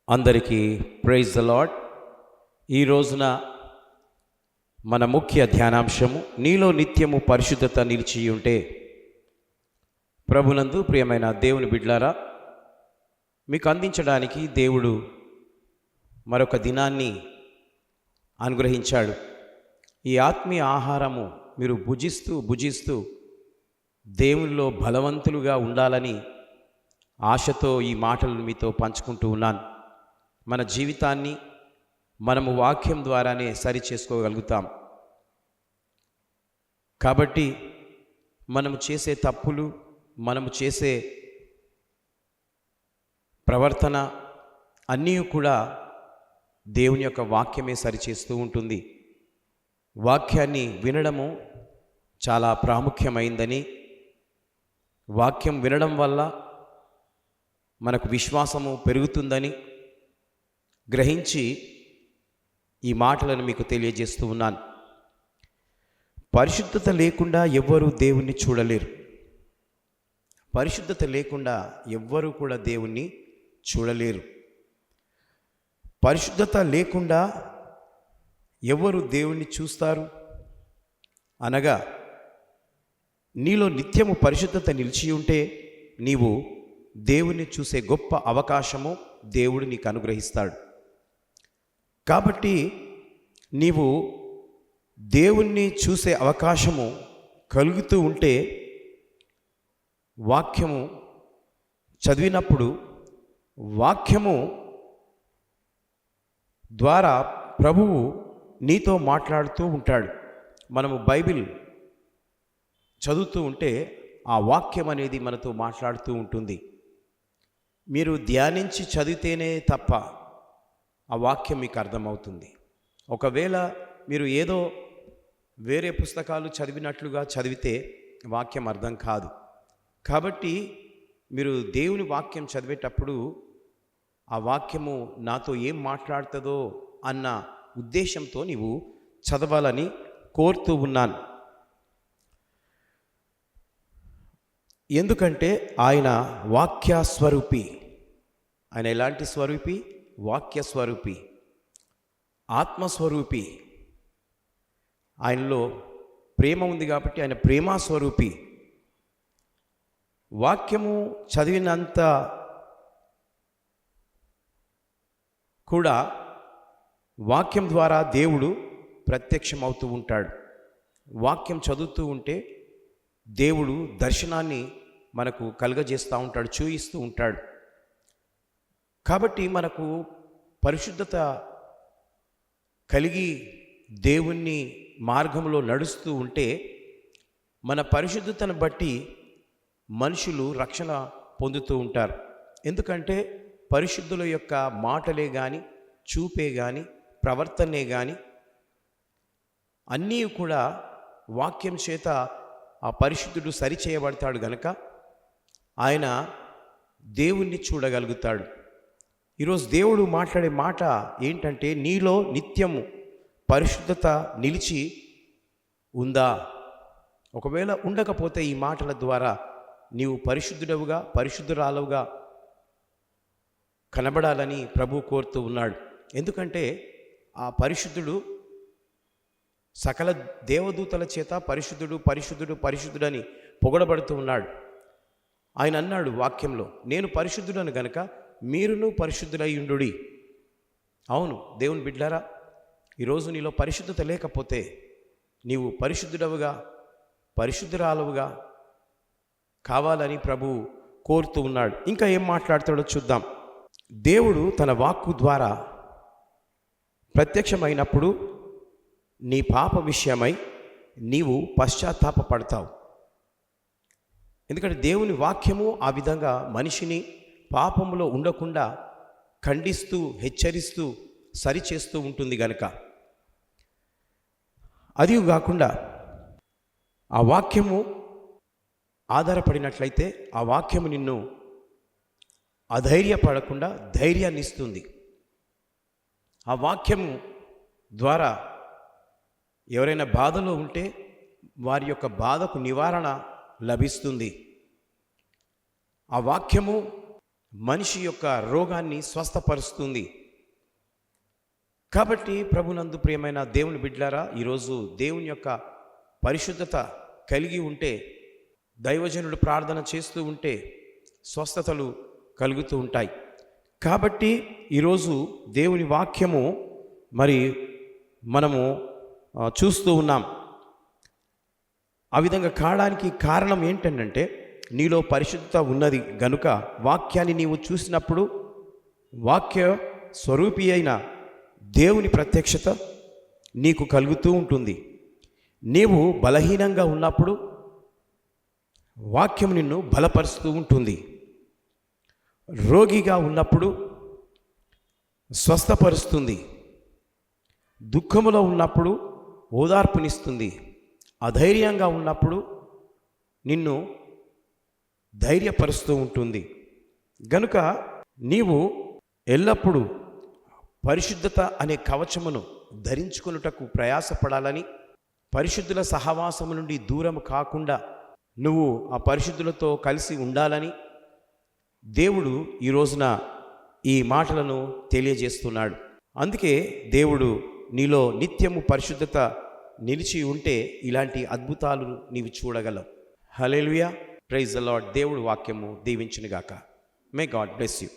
అందరికీ praise the lord. ఈ రోజున మన ముఖ్య ధ్యానాంశము నీలో నిత్యము పరిశుద్ధత నిలిచి ఉంటే. ప్రభునందు ప్రియమైన దేవుని బిడ్లారా, మీకు అందించడానికి దేవుడు మరొక దినాన్ని అనుగ్రహించాడు. ఈ ఆత్మీయ ఆహారము మీరు భుజిస్తూ దేవునిలో బలవంతులుగా ఉండాలని ఆశతో ఈ మాటలను మీతో పంచుకుంటూ ఉన్నాను. మన జీవితాన్ని మనము వాక్యం ద్వారానే సరి చేసుకోగలుగుతాం. కాబట్టి మనము చేసే తప్పులు, మనము చేసే ప్రవర్తన అన్నీ కూడా దేవుని యొక్క వాక్యమే సరిచేస్తూ ఉంటుంది. వాక్యాన్ని వినడము చాలా ప్రాముఖ్యమైందని, వాక్యం వినడం వల్ల మనకు విశ్వాసము పెరుగుతుందని గ్రహించి ఈ మాటలను మీకు తెలియజేస్తూ ఉన్నాను. పరిశుద్ధత లేకుండా ఎవ్వరూ దేవుణ్ణి చూడలేరు. పరిశుద్ధత లేకుండా ఎవ్వరూ కూడా దేవుణ్ణి చూడలేరు. పరిశుద్ధత లేకుండా ఎవరు దేవుణ్ణి చూస్తారు అనగా, నీలో నిత్యము పరిశుద్ధత నిలిచి ఉంటే నీవు దేవుణ్ణి చూసే గొప్ప అవకాశము దేవుడు నీకు అనుగ్రహిస్తాడు. కాబట్టి నీవు దేవుణ్ణి చూసే అవకాశము కలుగుతూ ఉంటే, వాక్యము చదివినప్పుడు వాక్యము ద్వారా ప్రభువు నీతో మాట్లాడుతూ ఉంటాడు. మనము బైబిల్ చదువుతూ ఉంటే ఆ వాక్యం అనేది మనతో మాట్లాడుతూ ఉంటుంది. మీరు ధ్యానించి చదివితేనే తప్ప ఆ వాక్యం మీకు అర్థమవుతుంది. ఒకవేళ మీరు ఏదో వేరే పుస్తకాలు చదివినట్లుగా చదివితే వాక్యం అర్థం కాదు. కాబట్టి మీరు దేవుని వాక్యం చదివేటప్పుడు ఆ వాక్యము నాతో ఏం మాట్లాడుతుందో అన్న ఉద్దేశంతో నీవు చదవాలని కోరుతూ ఉన్నాను. ఎందుకంటే ఆయన వాక్యస్వరూపి. ఆయన ఎలాంటి స్వరూపి? వాక్యస్వరూపి, ఆత్మస్వరూపి. ఆయనలో ప్రేమ ఉంది కాబట్టి ఆయన ప్రేమస్వరూపి. వాక్యము చదివినంత కూడా వాక్యం ద్వారా దేవుడు ప్రత్యక్షమవుతూ ఉంటాడు. వాక్యం చదువుతూ ఉంటే దేవుడు దర్శనాన్ని మనకు కలుగజేస్తూ ఉంటాడు, చూయిస్తూ ఉంటాడు. కాబట్టి మనకు పరిశుద్ధత కలిగి దేవుని మార్గంలో నడుస్తూ ఉంటే, మన పరిశుద్ధతను బట్టి మనుషులు రక్షణ పొందుతూ ఉంటారు. ఎందుకంటే పరిశుద్ధుల యొక్క మాటలే కానీ, చూపే కానీ, ప్రవర్తనే కానీ అన్నీ కూడా వాక్యం చేత ఆ పరిశుద్ధుడు సరిచేయబడతాడు గనక ఆయన దేవుణ్ణి చూడగలుగుతాడు. ఈరోజు దేవుడు మాట్లాడే మాట ఏంటంటే, నీలో నిత్యము పరిశుద్ధత నిలిచి ఉందా? ఒకవేళ ఉండకపోతే ఈ మాటల ద్వారా నీవు పరిశుద్ధుడవుగా, పరిశుద్ధురాలవుగా కనబడాలని ప్రభు కోరుతూ ఉన్నాడు. ఎందుకంటే ఆ పరిశుద్ధుడు సకల దేవదూతల చేత పరిశుద్ధుడు పరిశుద్ధుడు పరిశుద్ధుడని పొగడబడుతూ ఉన్నాడు. ఆయన అన్నాడు వాక్యంలో, నేను పరిశుద్ధుడను గనక మీరును పరిశుద్ధులయ్యుండుడి. అవును దేవుని బిడ్డారా, ఈరోజు నీలో పరిశుద్ధత లేకపోతే నీవు పరిశుద్ధుడవుగా, పరిశుద్ధురాలవుగా కావాలని ప్రభు కోరుతూ ఉన్నాడు. ఇంకా ఏం మాట్లాడతాడో చూద్దాం. దేవుడు తన వాక్కు ద్వారా ప్రత్యక్షమైనప్పుడు నీ పాప విషయమై నీవు పశ్చాత్తాపపడతావు. ఎందుకంటే దేవుని వాక్యము ఆ విధంగా మనిషిని పాపములో ఉండకుండా ఖండిస్తూ, హెచ్చరిస్తూ, సరిచేస్తూ ఉంటుంది గనక. అది కాకుండా ఆ వాక్యము ఆధారపడినట్లయితే ఆ వాక్యము నిన్ను అధైర్యపడకుండా ధైర్యాన్ని ఇస్తుంది. ఆ వాక్యము ద్వారా ఎవరైనా బాధలో ఉంటే వారి యొక్క బాధకు నివారణ లభిస్తుంది. ఆ వాక్యము మనిషి యొక్క రోగాన్ని స్వస్థపరుస్తుంది. కాబట్టి ప్రభునందు ప్రియమైన దేవుని బిడ్డలారా, ఈరోజు దేవుని యొక్క పరిశుద్ధత కలిగి ఉంటే, దైవజనుడు ప్రార్థన చేస్తూ ఉంటే స్వస్థతలు కలుగుతూ ఉంటాయి. కాబట్టి ఈరోజు దేవుని వాక్యము మరి మనము చూస్తూ ఉన్నాం. ఆ విధంగా కావడానికి కారణం ఏంటంటే, నీలో పరిశుద్ధత ఉన్నది గనుక వాక్యాన్ని నీవు చూసినప్పుడు వాక్య స్వరూపి అయిన దేవుని ప్రత్యక్షత నీకు కలుగుతూ ఉంటుంది. నీవు బలహీనంగా ఉన్నప్పుడు వాక్యం నిన్ను బలపరుస్తూ ఉంటుంది. రోగిగా ఉన్నప్పుడు స్వస్థపరుస్తుంది. దుఃఖములో ఉన్నప్పుడు ఓదార్పునిస్తుంది. అధైర్యంగా ఉన్నప్పుడు నిన్ను ధైర్యపరుస్తూ ఉంటుంది. గనుక నీవు ఎల్లప్పుడూ పరిశుద్ధత అనే కవచమును ధరించుకొనుటకు ప్రయాసపడాలని, పరిశుద్ధుల సహవాసము నుండి దూరం కాకుండా నువ్వు ఆ పరిశుద్ధులతో కలిసి ఉండాలని దేవుడు ఈ రోజున ఈ మాటలను తెలియజేస్తున్నాడు. అందుకే దేవుడు నీలో నిత్యము పరిశుద్ధత నిలిచి ఉంటే ఇలాంటి అద్భుతాలు నీవు చూడగలవు. హల్లెలూయా, ప్రైజ్ ద లార్డ్. దేవుడు వాక్యము దీవించునుగాక. May God bless you.